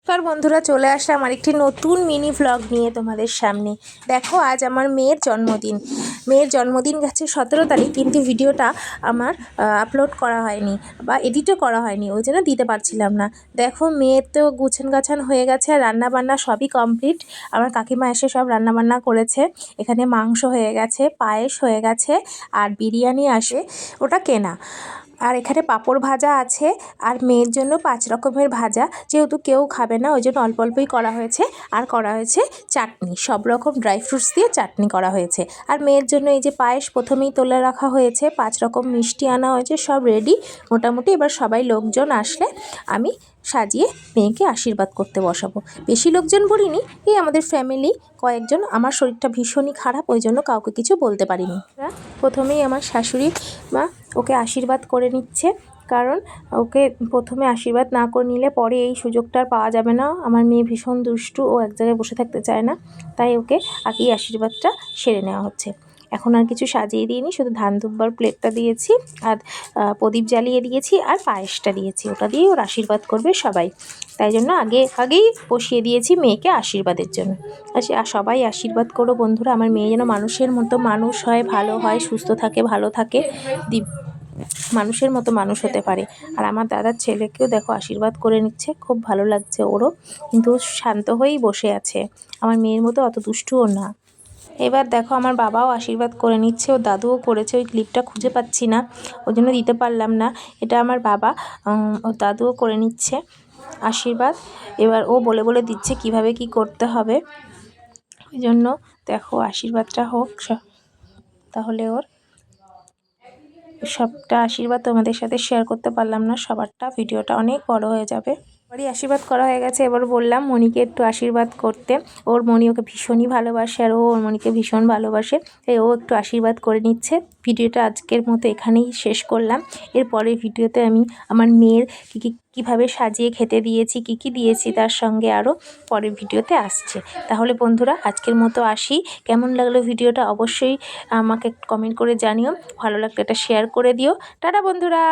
বন্ধুরা চলে আসলাম আরেকটি নতুন মিনি ভ্লগ নিয়ে তোমাদের সামনে। দেখো আজ আমার মেয়ের জন্মদিন গেছে 17 তারিখ, কিন্তু ভিডিওটা আমার আপলোড করা হয়নি বা এডিটও করা হয়নি, ওই জন্য দিতে পারছিলাম না। দেখো মেয়ের তো গুছান হয়ে গেছে আর রান্নাবান্না সবই কমপ্লিট। আমার কাকিমা এসে সব রান্নাবান্না করেছে। এখানে মাংস হয়ে গেছে, পায়েস হয়ে গেছে আর বিরিয়ানি আসে, ওটা কেনা। আর এখানে পাঁপড় ভাজা আছে আর মেয়ের জন্য 5 রকমের ভাজা, যেহেতু কেউ খাবে না ওই জন্য অল্প অল্পই করা হয়েছে। আর করা হয়েছে চাটনি, সব রকম ড্রাই ফ্রুটস দিয়ে চাটনি করা হয়েছে। আর মেয়ের জন্য এই যে পায়েস প্রথমেই তুলে রাখা হয়েছে, 5 রকম মিষ্টি আনা হয়েছে, সব রেডি মোটামুটি। এবার সবাই লোকজন আসলে আমি সাজিয়ে মেয়েকে আশীর্বাদ করতে বসাবো। বেশি লোকজন বলিনি, এই আমাদের ফ্যামিলি কয়েকজন। আমার শরীরটা ভীষণই খারাপ, ওই জন্য কাউকে কিছু বলতে পারিনি। প্রথমেই আমার শাশুড়ি মা ওকে আশীর্বাদ করে নিচ্ছে, কারণ ওকে প্রথমে আশীর্বাদ না করে নিলে পরে এই সুযোগটা আর পাওয়া যাবে না। আমার মেয়ে ভীষণ দুষ্টু, ও এক জায়গায় বসে থাকতে চায় না, তাই ওকে আগেই আশীর্বাদটা সেরে নেওয়া হচ্ছে। এখন আর কিছু সাজিয়ে দিইনি, শুধু ধান দুব্বার প্লেটটা দিয়েছি আর প্রদীপ জ্বালিয়ে দিয়েছি আর পায়েসটা দিয়েছি, ওটা দিয়ে ওর আশীর্বাদ করবে সবাই। তাই জন্য আগেই বসিয়ে দিয়েছি মেয়েকে আশীর্বাদের জন্য। আর সবাই আশীর্বাদ করো বন্ধুরা, আমার মেয়ে যেন মানুষের মতো মানুষ হয়, ভালো হয়, সুস্থ থাকে, ভালো থাকে, মানুষের মতো মানুষ হতে পারে। আর আমার দাদার ছেলেকেও দেখো আশীর্বাদ করে নিচ্ছে, খুব ভালো লাগছে ওরও, কিন্তু শান্ত হয়েই বসে আছে, আমার মেয়ের মতো অত দুষ্টুও না। এবার দেখো আমার বাবাও আশীর্বাদ করে নিচ্ছে, ও দাদুও করেছে, ওই ক্লিপটা খুঁজে পাচ্ছি না ওই জন্য দিতে পারলাম না। এটা আমার বাবা, ও দাদুও করে নিচ্ছে আশীর্বাদ। এবার ও বলে বলে দিচ্ছে কিভাবে কি করতে হবে, ওই জন্য দেখো আশীর্বাদটা হোক। তাহলে ওর সবটা আশীর্বাদ তোমাদের সাথে শেয়ার করতে পারলাম না, সবারটা ভিডিওটা অনেক বড় হয়ে যাবে। ওরই আশীর্বাদ করা হয়ে গেছে, এবার বললাম মণিকে একটু আশীর্বাদ করতে। ওর মণি ওকে ভীষণই ভালোবাসে আর ও ওর মণিকে ভীষণ ভালোবাসে, তাই ও একটু আশীর্বাদ করে নিচ্ছে। ভিডিওটা আজকের মতো এখানেই শেষ করলাম। এরপরের ভিডিওতে আমি আমার মেয়ের কীভাবে সাজিয়ে খেতে দিয়েছি, কী দিয়েছি তার সঙ্গে আরও পরের ভিডিওতে আসছে। তাহলে বন্ধুরা আজকের মতো আসি। কেমন লাগলো ভিডিওটা অবশ্যই আমাকে কমেন্ট করে জানিও, ভালো লাগলে এটা শেয়ার করে দিও। টাটা বন্ধুরা।